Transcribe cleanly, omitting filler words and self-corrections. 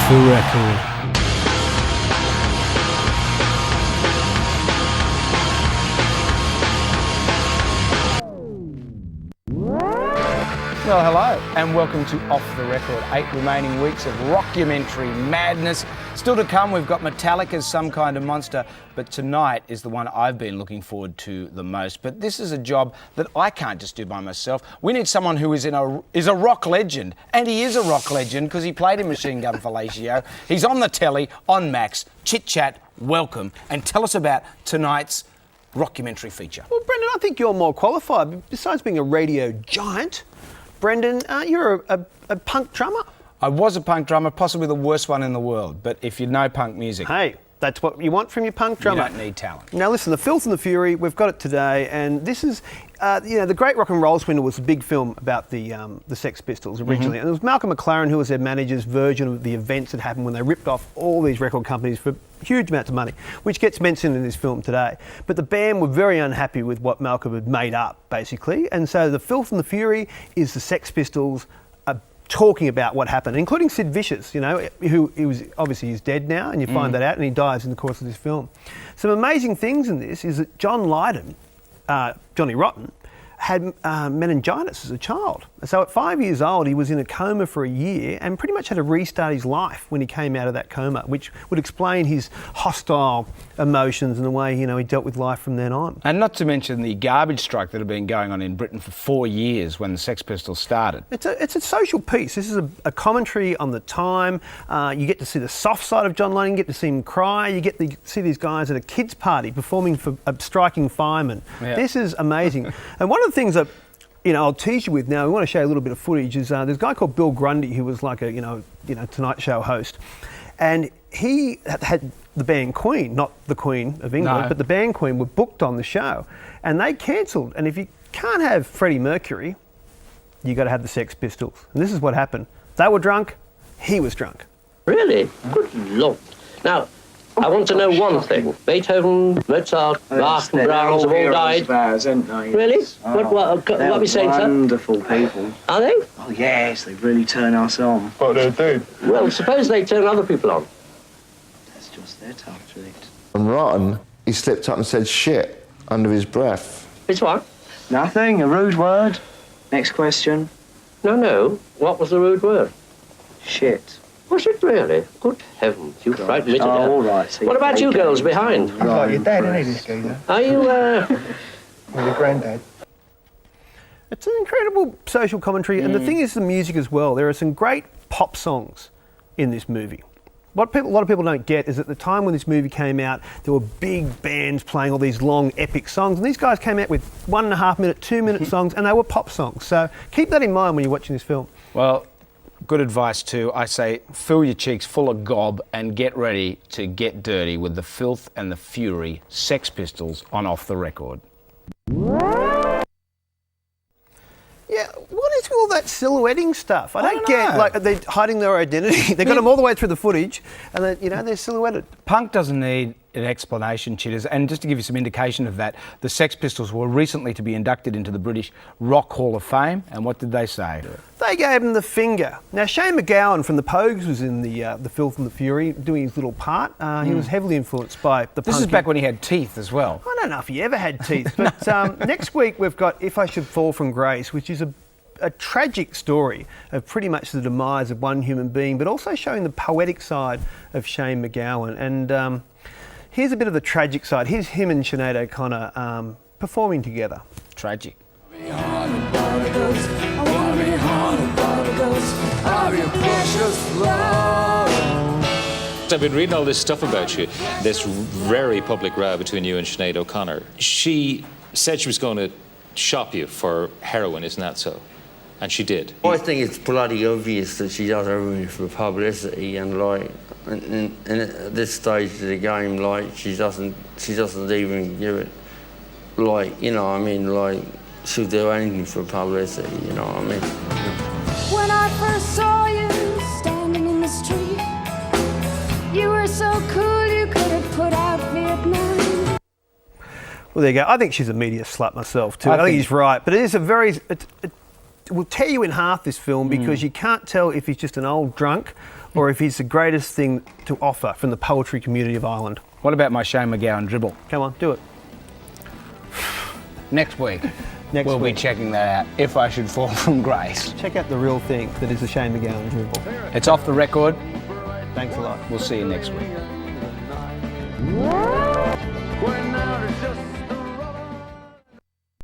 the record. Well, hello, and welcome to Off the Record. 8 remaining weeks of rockumentary madness. Still to come, we've got Metallica's Some Kind of Monster, but tonight is the one I've been looking forward to the most. But this is a job that I can't just do by myself. We need someone who is a rock legend, and he is a rock legend because he played in Machine Gun Fellatio. He's on the telly, on Max. Chit Chat, welcome, and tell us about tonight's rockumentary feature. Well, Brendan, I think you're more qualified. Besides being a radio giant, Brendan, you're a punk drummer. I was a punk drummer, possibly the worst one in the world, but if you know punk music... Hey, that's what you want from your punk drummer. You don't need talent. Now listen, The Filth and the Fury, we've got it today, and this is, The Great Rock and Roll Swindle was a big film about the Sex Pistols originally, and it was Malcolm McLaren who was their manager's version of the events that happened when they ripped off all these record companies for huge amounts of money, which gets mentioned in this film today. But the band were very unhappy with what Malcolm had made up, basically, and so The Filth and the Fury is the Sex Pistols talking about what happened, including Sid Vicious, who was obviously is dead now, and you find that out, and he dies in the course of this film. Some amazing things in this is that John Lydon, Johnny Rotten, had meningitis as a child. So at 5 years old, he was in a coma for a year and pretty much had to restart his life when he came out of that coma, which would explain his hostile emotions and the way, he dealt with life from then on. And not to mention the garbage strike that had been going on in Britain for 4 years when the Sex Pistols started. It's a social piece. This is a commentary on the time. You get to see the soft side of John Lennon, you get to see him cry, you get to see these guys at a kids' party performing for striking firemen. Yeah. This is amazing. And one of the things that I'll tease you with now, we want to show you a little bit of footage, is there's a guy called Bill Grundy who was like a Tonight Show host, and he had the band Queen, not the Queen of England, but the band Queen were booked on the show, and they cancelled. And if you can't have Freddie Mercury, you got to have the Sex Pistols. And this is what happened. They were drunk, he was drunk. Really? Good Lord. Now, I want to know one thing. Beethoven, Mozart, Bach and Brahms have all died. Ours, aren't they? Really? What are we saying, sir? Wonderful people. Are they? Oh, yes, they really turn us on. What do they do? Well, suppose they turn other people on. That's just their tough tricks. And Rotten, he slipped up and said shit under his breath. It's what? Nothing, a rude word. Next question. No. What was the rude word? Shit. Was it really? Good heavens, you frightened me to death. Oh, all right. What about you girls behind? I've got your dad, isn't he, this geezer? Are you, Or your granddad? It's an incredible social commentary, and the thing is the music as well. There are some great pop songs in this movie. What a lot of people don't get is at the time when this movie came out, there were big bands playing all these long, epic songs, and these guys came out with 1.5 minute, 2 minute songs, and they were pop songs. So keep that in mind when you're watching this film. Well, good advice too. I say fill your cheeks full of gob and get ready to get dirty with the Filth and the Fury Sex Pistols on Off the Record. Yeah, what is all that silhouetting stuff? I don't get, know. like, they're hiding their identity. They got them all the way through the footage, and they're silhouetted. Punk doesn't need an explanation, Chitters, and just to give you some indication of that, the Sex Pistols were recently to be inducted into the British Rock Hall of Fame, and what did they say? They gave him the finger. Now, Shane MacGowan from the Pogues was in the Filth and the Fury doing his little part. He was heavily influenced by the This is back when he had teeth as well. I don't know if he ever had teeth, but next week we've got If I Should Fall From Grace, which is a tragic story of pretty much the demise of one human being, but also showing the poetic side of Shane MacGowan. And here's a bit of the tragic side. Here's him and Sinead O'Connor performing together. Tragic. I've been reading all this stuff about you, this very public row between you and Sinead O'Connor. She said she was going to shop you for heroin, isn't that so? And she did. I think it's bloody obvious that she does everything for publicity, and and at this stage of the game, she doesn't even give it, she'll do anything for publicity, you know what I mean? When I first saw you standing in the street, you were so cool you could have put out Vietnam. Well, there you go. I think she's a media slut myself too. I think he's right, but it is will tear you in half, this film, because you can't tell if he's just an old drunk or if he's the greatest thing to offer from the poetry community of Ireland. What about my Shane McGowan dribble? Come on, do it. Next week, we'll week. be checking that out, if I should fall from grace. Check out the real thing that is the Shane McGowan dribble. It's off the record. Thanks a lot. We'll see you next week.